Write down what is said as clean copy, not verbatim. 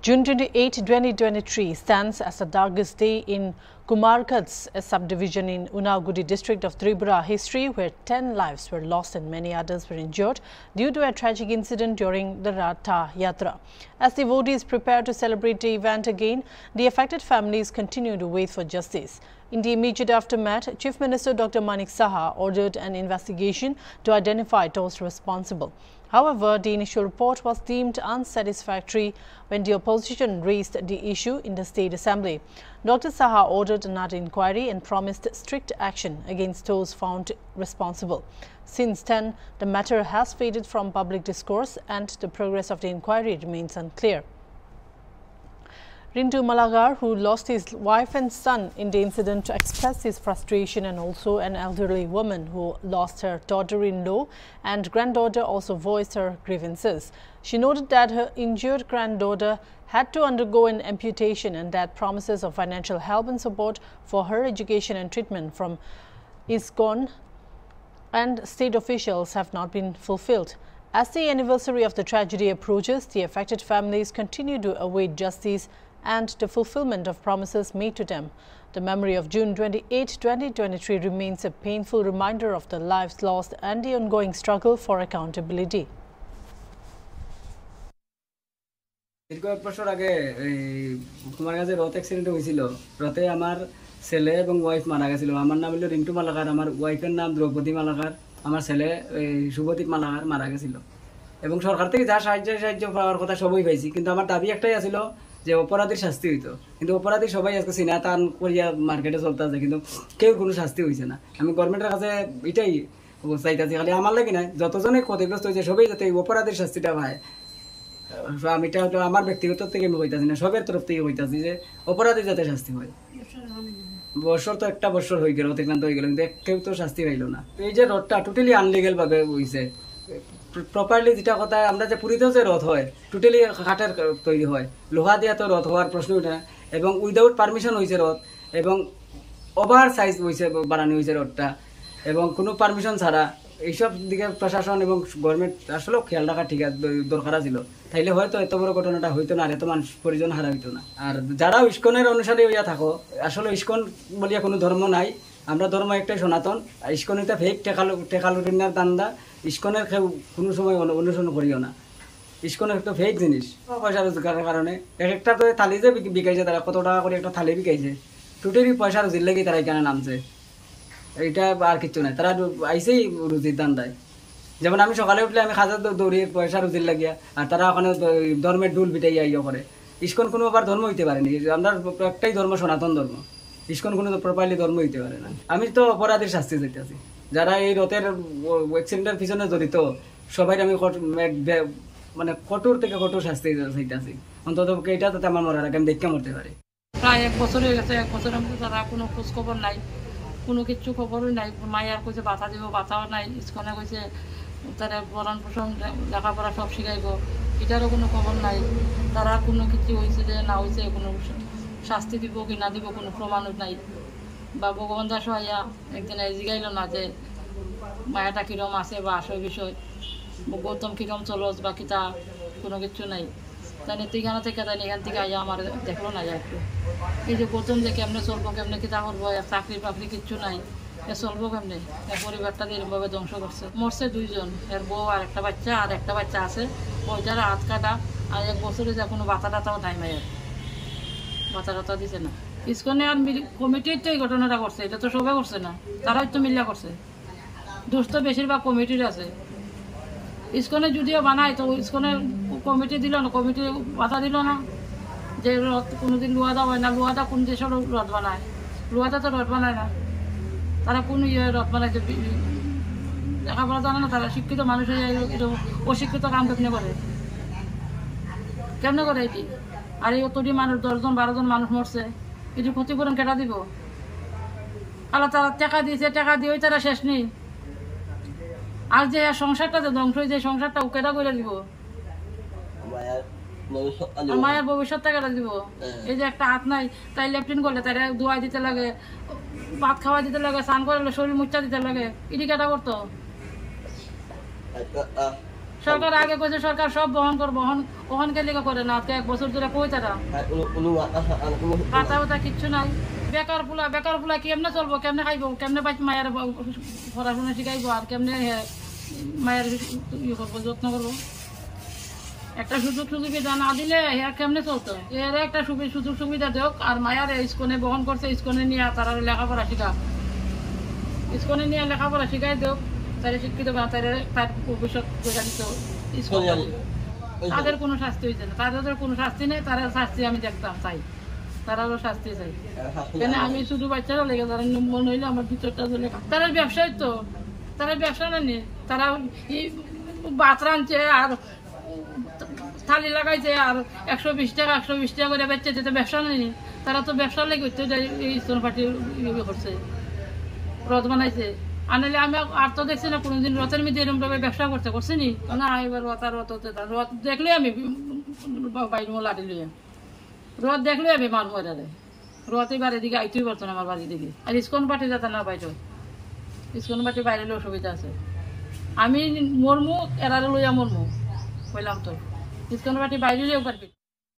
June 28, 2023 stands as the darkest day in Kumarghats, a subdivision in Unagudi district of Tripura history, where 10 lives were lost and many others were injured due to a tragic incident during the Ratha Yatra. As devotees prepare to celebrate the event again, the affected families continue to wait for justice. In the immediate aftermath, Chief Minister Dr. Manik Saha ordered an investigation to identify those responsible. However, the initial report was deemed unsatisfactory when the opposition raised the issue in the State Assembly. Dr. Saha ordered another inquiry and promised strict action against those found responsible. Since then, the matter has faded from public discourse and the progress of the inquiry remains unclear. Rintu Malagar, who lost his wife and son in the incident, expressed his frustration, and also an elderly woman who lost her daughter-in-law and granddaughter also voiced her grievances. She noted that her injured granddaughter had to undergo an amputation and that promises of financial help and support for her education and treatment from ISKCON and state officials have not been fulfilled. As the anniversary of the tragedy approaches, the affected families continue to await justice and the fulfillment of promises made to them. The memory of June 28, 2023 remains a painful reminder of the lives lost and the ongoing struggle for accountability. কয়েক বছর আগে কুমারগাঁজে রথ accident হয়েছিল। রথে আমার ছেলে এবং wife মারা গেছিল। আমার নাম হলো রিন্টু মালাকার, আমার ওয়াইফের নাম দ্রৌপদী মালাকার, আমার ছেলে শুভদীপ মালাকার মারা গেছিল। এবং সরকার থেকে যা সাহায্য পাওয়ার কথা সবই পাইছি, কিন্তু আমার দাবি একটাই আছিল যে অপরাধীর শাস্তি হইতো। কিন্তু অপরাধী সবাই আজকে সিনা টান করিয়া মার্কেটে চলতে আছে, কিন্তু কেউ কোনো শাস্তি হয়েছে না। আমি গভর্নমেন্টের কাছে এটাই চাইতেছি, খালি আমার লাগে না, যতজনে ক্ষতিগ্রস্ত হয়েছে সবাই যাতে অপরাধীর শাস্তিটা পায়। আমি এটা হলো আমার ব্যক্তিগত থেকে আমি কইতাছি না, সবের তরফ থেকে কইতাছি যে অপরাধী যাতে শাস্তি হয়। বছর তো একটা বছর হয়ে গেল, অতিক্রান্ত হয়ে গেল, কিন্তু কেউ তো শাস্তি পাইল না। এই যে রথটা টোটালি আনলিগেল ভাবে হয়েছে, প্রপারলি যেটা কথা আমরা যে পুরীতেও যে রথ হয় টোটালি কাঠের তৈরি হয়, লোহা দিয়া তো রথ হওয়ার প্রশ্ন ওঠে না। এবং উইদাউট পারমিশন হয়েছে রথ, এবং ওভার সাইজ হয়েছে, বানানো হয়েছে রথটা, এবং কোনো পারমিশন ছাড়া। এইসব দিকে প্রশাসন এবং গভর্নমেন্ট আসলেও খেয়াল রাখা ঠিক দরকার ছিল, তাইলে হয়তো এত বড় ঘটনাটা হইতো না, আর এত মানুষ পরিজন হারা হইতো না। আর যারা ইস্কনের অনুসারী হইয়া থাকো, আসলে ইস্কন বলিয়া কোনো ধর্ম নাই, আমরা ধর্ম একটাই সনাতন। ইস্কন এটা ফেক টেকালুরিনার দান্দা, ইস্কনের কেউ কোনো সময় অনুসরণ করিও না। ইস্কনের একটা ফেক জিনিস, পয়সা রোজগারের কারণে এক একটা তো থালি যে বিকাইছে, তারা কত টাকা করে একটা থালি বিকাইছে, টোটালি পয়সা রুজির লেগে তারা এখানে নামছে। এইটা আর কিছু নাই, তারা আইসেই রুজির দান দেয়। যেমন আমি সকালে উঠলে আমি খাজা দৌড়ি পয়সা রুজির লাগিয়া, আর তারা ওখানে ধর্মের ডুল পিটাই ইয়ে করে। ইস্কন কোনো আবার ধর্ম হইতে পারেনি, আমরা একটাই ধর্ম সনাতন ধর্ম, ইস্কন কোনো প্রপারলি ধর্ম হইতে পারে না। আমি তো অপরাধীর শাস্তি চাইতেছি, যারা এই রথের অ্যাক্সিডেন্টের পিছনে জড়িত সবাই আমি মানে কঠোর থেকে কঠোর শাস্তি চাইতেছি, অন্তত এটা যাতে আমার মরার আগে আমি দেখে মরতে পারি। প্রায় 1 বছর হয়ে গেছে, 1 বছরের মধ্যে তারা কোনো খোঁজ খবর নাই, কোনো কিছু খবরই নাই। মায়ার কইছে বাতা দিব, বাতাও নাই। ইস্কনে কইছে তারা বরণ পোষণ লেখাপড়া সব শিখাইব, এটারও কোনো খবর নাই। তারা কোনো কিছু হয়েছে যে না হয়েছে, কোনো শাস্তি দিব কি না দিব কোনো প্রমাণও নাই। বা ভগবান দাস আইয়া একদিন জিগাইল না যে মায়াটা কিরম আছে বা আসল বিষয়, গৌতম কিরম চলস বা কিতা, কোনো কিছু নাই। তাই এখানে থেকে তাই এখান থেকে আইয়া আমার দেখলো না একটু, এই যে গৌতম যে কেমনে চলবো, কেমনে কিতা করবো, চাকরি বাকরি কিচ্ছু নাই, এ চলবো কেমনে? পরিবারটা এরকমভাবে ধ্বংস করছে। মরছে 2 জন, এর বউ আর একটা বাচ্চা, আর একটা বাচ্চা আছে ওইটার হাত কাটা। আর 1 বছরে যে কোনো বাতা টাতাও নাই, মায়ের বাতা টাতা দিছে না। ইস্কনে আর কমিটির তো এই ঘটনাটা করছে, এটা তো সবাই করছে না, তারাই তো মিল্লা করছে। দোষ তো বেশিরভাগ কমিটির আছে। ইস্কনে যদিও বানায় তো ইস্কনের কমিটি দিল না, কমিটি বাধা দিল না যে রথ কোনোদিন লুয়াদা হয় না। লুয়াদা কোন দেশের রথ বানায়? লুয়াদা তো রথ বানায় না। তারা কোন রথ বানাইছে? লেখাপড়া জানে না, তারা শিক্ষিত মানুষ হয়ে অশিক্ষিত কাম কেমনে করে, কেমনে করে এটি? আর এই অতটি মানুষ 10 জন 12 জন মানুষ মরছে, এটি ক্ষতিপূরণ কেটা দিব? আল্লাহ তারা টাকা দিয়েছে, টাকা দিয়েই তারা শেষ নেই। আর যে সংসারটা যে ধ্বংস হয়েছে, সংসারটা কেটা করে দিব? মায়ের ভবিষ্যৎটা কেটা দিব? এই যে একটা হাত নাই, তাই লেফটিন করলে তাই দোয়া দিতে লাগে, ভাত খাওয়া দিতে লাগে, স্নান করলে শরীর মুচ্ছা দিতে লাগে, এটি কেটা করতো? সরকার আগে কইছে সরকার সব বহন বহন কে লেগে করে না, আজকে 1 বছর ধরে কই তারা খাতা ওটা কিচ্ছু নাই। বেকার ফুলা কেমনে চলবো, কেমনে খাইব, কেমনে মায়ের পড়াশোনা শিখাইবো, আর কেমনে মায়ের ইয়ে করবো, যত্ন করবো। একটা সুযোগ সুবিধা না দিলে হ্যাঁ কেমনে চলতো? এর একটা সুযোগ সুবিধা দেখ, আর মায়ের স্কুলে বহন করছে, স্কুলে নিয়ে তারা লেখাপড়া শিখা, স্কুলে নিয়ে লেখাপড়া শিখাই দেখ, তারা শিক্ষিত বা তার ভবিষ্যৎ প্রচারিত স্কুল। তাদের কোনো শাস্তি হয়েছে না, তাদের কোনো শাস্তি নেই, তারা শাস্তি আমি দেখতাম চাই, তারাও শাস্তি চাই। কেন আমি শুধু বাচ্চারা লেগে তারা মনে হইলে আমার ভিতরটা চলে। তারা ব্যবসায়ী তো, তারা ব্যবসা নেই, তারা ভাত রাঁধছে আর থালি লাগাইছে আর 120 টাকা করে বেচছে, যেটা ব্যবসা নেই। তারা তো ব্যবসা লেগে এই স্তন পার্টি করছে, রথ বানাইছে। আনলে আমি আর তো দেখছি না কোনোদিন রথের মধ্যে এরকম ভাবে ব্যবসা করছি নি না। এবার রথ দেখলে আমি বাইর লাঠি লইয়া, রথ দেখলে আমি মান মরে দেয়। রথ এবার এদিকে আইতেই পারতো না আমার বাড়ির দিকে। আর ইস্কন পার্টি যাতে না বাইর, ইস্কন পার্টি বাইরে অসুবিধা আছে। আমি মরমু এরারে লইয়া মরমু কইলাম তো, ইস্কন পার্টি বাইরে পারবি।